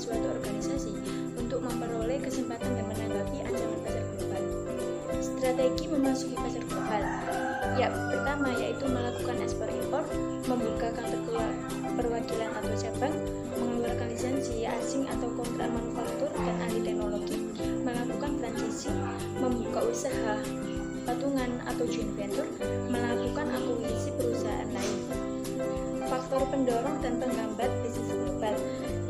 suatu organisasi untuk memperoleh kesempatan dan menanggapi ancaman pasar global. Strategi memasuki pasar global. Ya, pertama yaitu melakukan ekspor impor, membuka kantor perwakilan atau cabang, mengeluarkan lisensi asing atau kontrak manufaktur dan ahli teknologi, melakukan transisi, membuka usaha patungan atau joint venture, melakukan akuisisi perusahaan lain. Faktor pendorong dan penghambat bisnis global,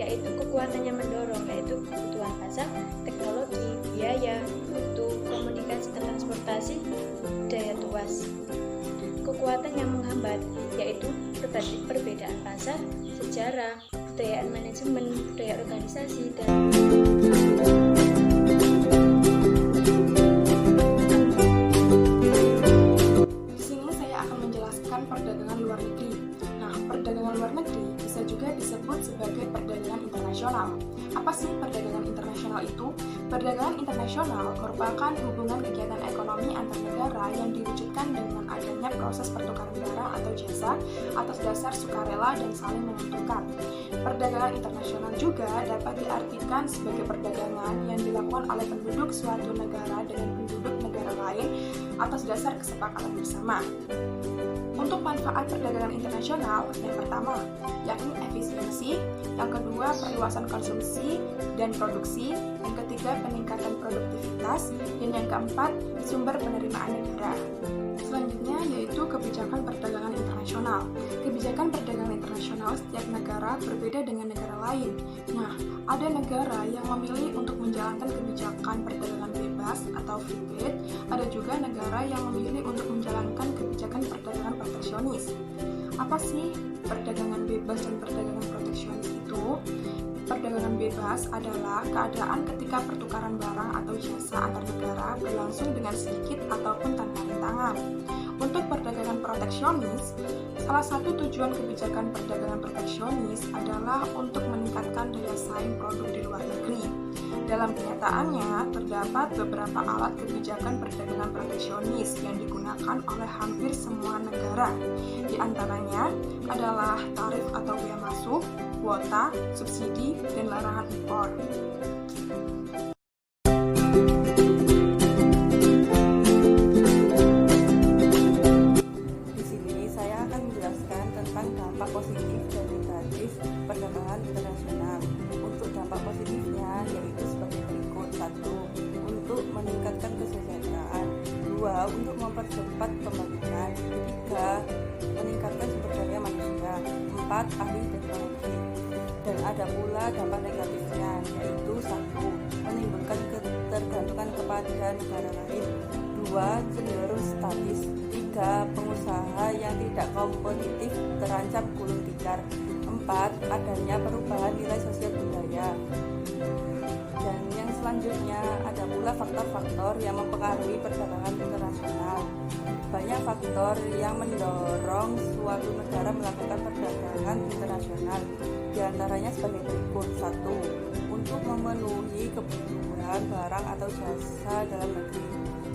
yaitu kekuatannya mendorong, yaitu kebutuhan pasar, teknologi, biaya, mutu, komunikasi dan transportasi, daya tuas. Kekuatan yang menghambat, yaitu perbedaan pasar, sejarah, budaya manajemen, budaya organisasi, dan perdagangan luar negeri. Nah, perdagangan luar negeri bisa juga disebut sebagai perdagangan internasional. Apa sih perdagangan internasional itu? Perdagangan internasional merupakan hubungan kegiatan ekonomi antar negara yang diwujudkan dengan adanya proses pertukaran barang atau jasa atas dasar sukarela dan saling menguntungkan. Perdagangan internasional juga dapat diartikan sebagai perdagangan yang dilakukan oleh penduduk suatu negara dengan penduduk negara lain atas dasar kesepakatan bersama. Untuk manfaat perdagangan internasional, yang pertama, yakni efisiensi, yang kedua, perluasan konsumsi dan produksi, yang ketiga, peningkatan produktivitas, dan yang keempat, sumber penerimaan negara. Selanjutnya yaitu kebijakan perdagangan internasional. Kebijakan perdagangan internasional setiap negara berbeda dengan negara lain. Nah, ada negara yang memilih untuk menjalankan kebijakan perdagangan bebas atau free trade, ada juga negara yang memilih untuk menjalankan kebijakan perdagangan proteksionis. Apa sih perdagangan bebas dan perdagangan proteksionis itu? Perdagangan bebas adalah keadaan ketika pertukaran barang atau jasa antar negara berlangsung dengan sedikit ataupun tanpa rintangan. Untuk perdagangan proteksionis, salah satu tujuan kebijakan perdagangan proteksionis adalah untuk meningkatkan daya saing produk di luar negeri. Dalam kenyataannya, terdapat beberapa alat kebijakan perdagangan proteksionis yang digunakan oleh hampir semua negara. Di antaranya adalah tarif atau bea masuk, kuota, subsidi, dan larangan impor. Di sini saya akan menjelaskan tentang dampak positif dan negatif perdagangan internasional. Untuk dampak positifnya yaitu sebagai berikut: 1. Untuk meningkatkan kesejahteraan, 2. Untuk mempercepat pembangunan, 3. meningkatkan sumber daya manusia, 4. ahli teknologi. Dan ada pula dampak negatifnya, yaitu 1. menimbulkan ketergantungan kepada negara lain, 2. cenderung statis, 3. pengusaha yang tidak kompetitif terancam gulung tikar, 4. adanya perubahan nilai sosial budaya. Dan yang selanjutnya ada pula faktor-faktor yang mempengaruhi perdagangan internasional. Banyak faktor yang mendorong suatu negara melakukan perdagangan internasional. Di antaranya sebagai berikut: 1. untuk memenuhi kebutuhan barang atau jasa dalam negeri,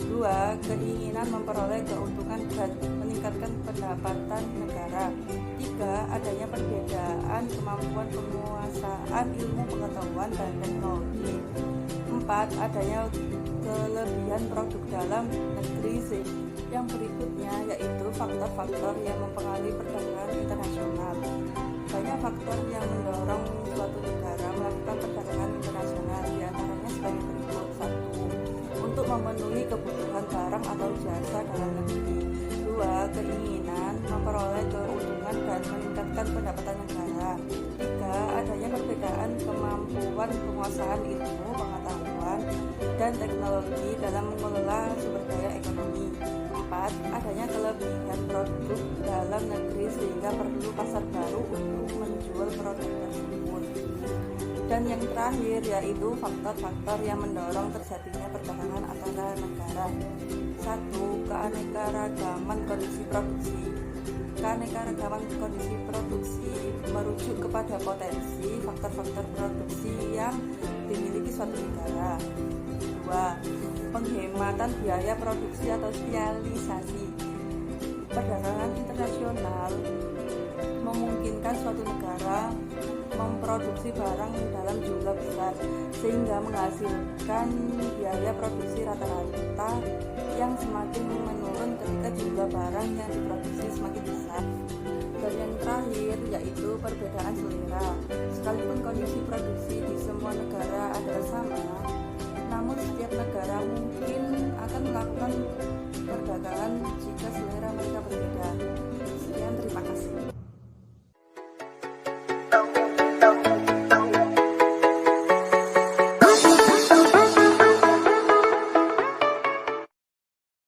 2. keinginan memperoleh keuntungan dan meningkatkan pendapatan negara, 3. adanya perbedaan kemampuan penguasaan ilmu pengetahuan dan teknologi, 4. adanya kelebihan produk dalam negeri. Yang berikutnya yaitu faktor-faktor yang mempengaruhi perdagangan internasional. Banyak faktor yang mendorong suatu negara melakukan perdagangan internasional, di antaranya sebagai berikut: 1. untuk memenuhi kebutuhan barang atau jasa dalam negeri, 2. keinginan memperoleh keuntungan dan meningkatkan pendapatan negara, 3. adanya perbedaan kemampuan penguasaan ilmu pengetahuan dan teknologi dalam mengelola sumber daya ekonomi, 4. adanya kelebihan produk dalam negeri sehingga perlu pasar baru untuk menjual produk tersebut. Dan yang terakhir yaitu faktor-faktor yang mendorong terjadinya perdagangan antara negara. 1. keanekaragaman kondisi produksi. Keanekaragaman kondisi produksi merujuk kepada potensi faktor-faktor produksi yang dimiliki suatu negara. 2. penghematan biaya produksi atau spesialisasi. Perdagangan internasional memungkinkan suatu negara memproduksi barang dalam jumlah besar sehingga menghasilkan biaya produksi rata-rata yang semakin menurun ketika jumlah barang yang diproduksi semakin besar. Dan yang terakhir yaitu perbedaan selera. Sekalipun kondisi produksi di semua negara adalah sama,